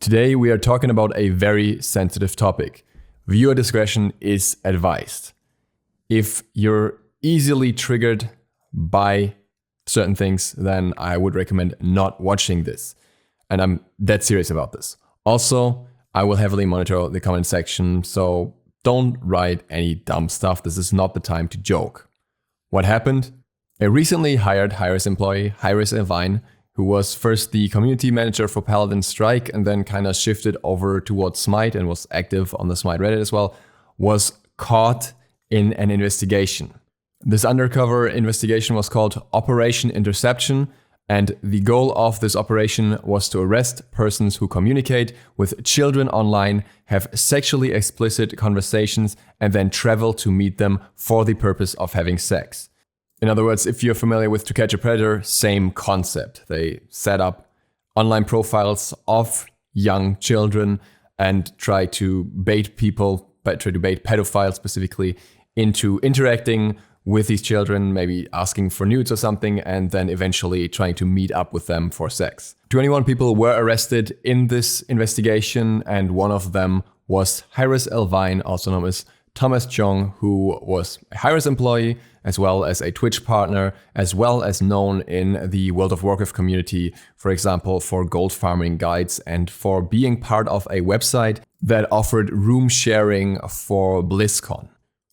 Today we are talking about a very sensitive topic. Viewer discretion is advised. If you're easily triggered by certain things, then I would recommend not watching this. And I'm dead serious about this. Also, I will heavily monitor the comment section, so don't write any dumb stuff. This is not the time to joke. What happened? A recently hired HiRez employee, HiRezElvine, who was first the community manager for Paladin Strike and then kind of shifted over towards Smite and was active on the Smite Reddit as well, was caught in an investigation. This undercover investigation was called Operation Interception, and the goal of this operation was to arrest persons who communicate with children online, have sexually explicit conversations, and then travel to meet them for the purpose of having sex. In other words, if you're familiar with To Catch a Predator, same concept. They set up online profiles of young children and try to bait pedophiles specifically into interacting with these children, maybe asking for nudes or something, and then eventually trying to meet up with them for sex. 21 people were arrested in this investigation, and one of them was HiRezElvine, also known as Thomas Cheung, who was a HiRez employee, as well as a Twitch partner, as well as known in the World of Warcraft community, for example, for gold farming guides and for being part of a website that offered room sharing for BlizzCon.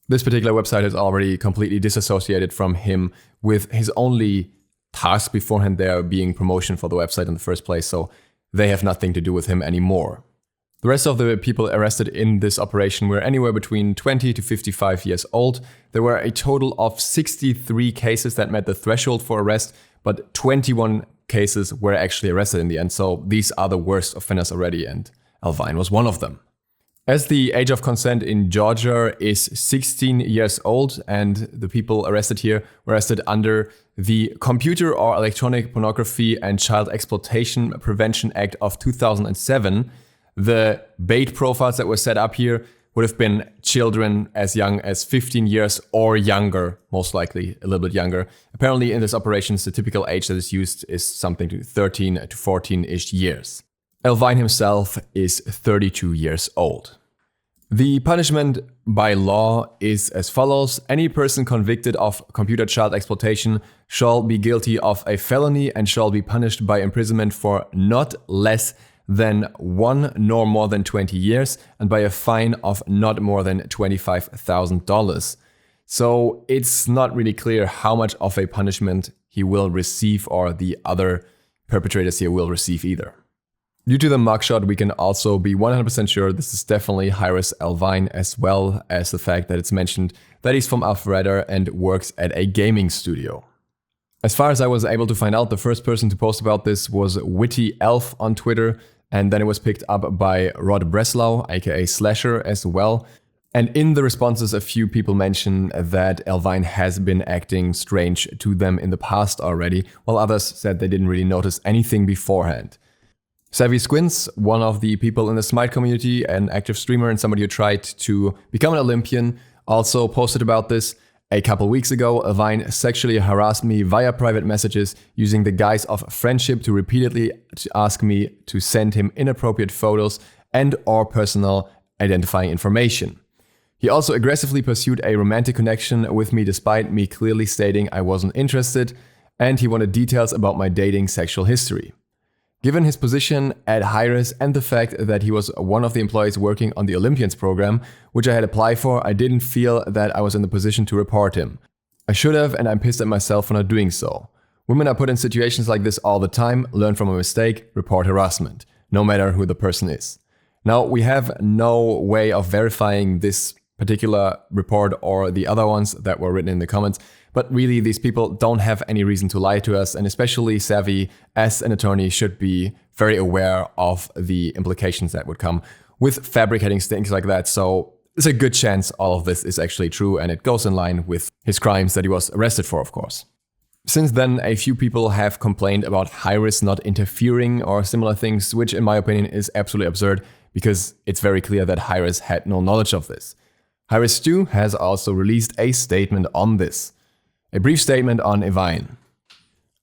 This particular website is already completely disassociated from him, with his only task beforehand there being promotion for the website in the first place, so they have nothing to do with him anymore. The rest of the people arrested in this operation were anywhere between 20 to 55 years old. There were a total of 63 cases that met the threshold for arrest, but 21 cases were actually arrested in the end, so these are the worst offenders already, and Elvine was one of them. As the age of consent in Georgia is 16 years old, and the people arrested here were arrested under the Computer or Electronic Pornography and Child Exploitation Prevention Act of 2007, the bait profiles that were set up here would have been children as young as 15 years or younger, most likely a little bit younger. Apparently in this operations, the typical age that is used is something to 13 to 14-ish years. Elvine himself is 32 years old. The punishment by law is as follows. Any person convicted of computer child exploitation shall be guilty of a felony and shall be punished by imprisonment for not less than 1 nor more than 20 years and by a fine of not more than $25,000. So it's not really clear how much of a punishment he will receive or the other perpetrators here will receive either. Due to the mugshot, we can also be 100% sure this is definitely HiRezElvine, as well as the fact that it's mentioned that he's from Alpharetta and works at a gaming studio. As far as I was able to find out, the first person to post about this was Witty Elf on Twitter, and then it was picked up by Rod Breslau, aka Slasher, as well. And in the responses, a few people mention that Elvine has been acting strange to them in the past already, while others said they didn't really notice anything beforehand. Savvy Squints, one of the people in the Smite community, an active streamer and somebody who tried to become an Olympian, also posted about this. A couple weeks ago, Elvine sexually harassed me via private messages using the guise of friendship to repeatedly ask me to send him inappropriate photos and or personal identifying information. He also aggressively pursued a romantic connection with me despite me clearly stating I wasn't interested, and he wanted details about my dating sexual history. Given his position at HiRez and the fact that he was one of the employees working on the Olympians program, which I had applied for, I didn't feel that I was in the position to report him. I should have, and I'm pissed at myself for not doing so. Women are put in situations like this all the time. Learn from a mistake, report harassment, no matter who the person is. Now, we have no way of verifying this particular report or the other ones that were written in the comments, but really these people don't have any reason to lie to us, and especially Savvy, as an attorney, should be very aware of the implications that would come with fabricating things like that. So there's a good chance all of this is actually true, and it goes in line with his crimes that he was arrested for, of course. Since then, a few people have complained about HiRez not interfering or similar things, which in my opinion is absolutely absurd, because it's very clear that HiRez had no knowledge of this. HiRez too has also released a statement on this. A brief statement on Eveline.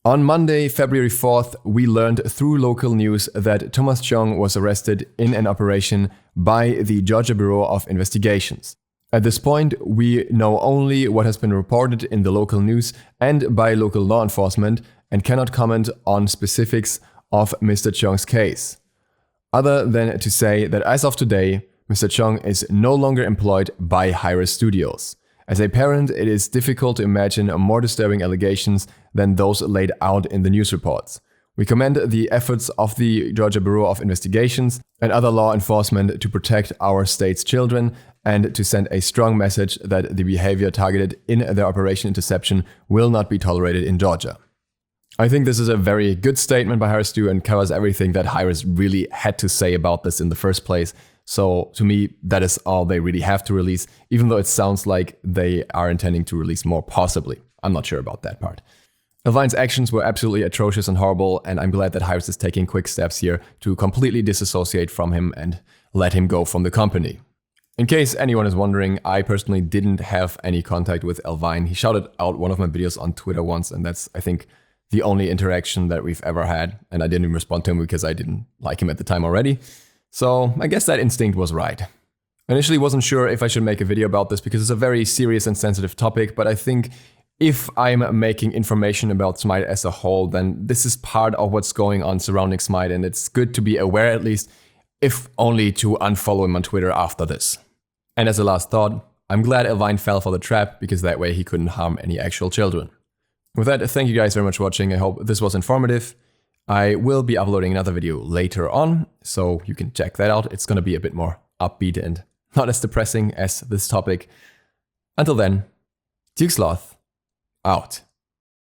On Monday, February 4th, we learned through local news that Thomas Cheung was arrested in an operation by the Georgia Bureau of Investigations. At this point, we know only what has been reported in the local news and by local law enforcement and cannot comment on specifics of Mr. Cheung's case. Other than to say that as of today, Mr. Cheung is no longer employed by HiRez Studios. As a parent, it is difficult to imagine more disturbing allegations than those laid out in the news reports. We commend the efforts of the Georgia Bureau of Investigations and other law enforcement to protect our state's children and to send a strong message that the behavior targeted in their Operation Interception will not be tolerated in Georgia. I think this is a very good statement by HiRez Stu and covers everything that HiRez really had to say about this in the first place. So to me, that is all they really have to release, even though it sounds like they are intending to release more possibly. I'm not sure about that part. Eveline's actions were absolutely atrocious and horrible, and I'm glad that HiRez is taking quick steps here to completely disassociate from him and let him go from the company. In case anyone is wondering, I personally didn't have any contact with Eveline. He shouted out one of my videos on Twitter once, and that's, I think, the only interaction that we've ever had, and I didn't even respond to him because I didn't like him at the time already. So I guess that instinct was right. Initially wasn't sure if I should make a video about this because it's a very serious and sensitive topic, but I think if I'm making information about Smite as a whole, then this is part of what's going on surrounding Smite, and it's good to be aware at least, if only to unfollow him on Twitter after this. And as a last thought, I'm glad Eveline fell for the trap because that way he couldn't harm any actual children. With that, thank you guys very much for watching. I hope this was informative. I will be uploading another video later on, so you can check that out. It's going to be a bit more upbeat and not as depressing as this topic. Until then, Sloth out.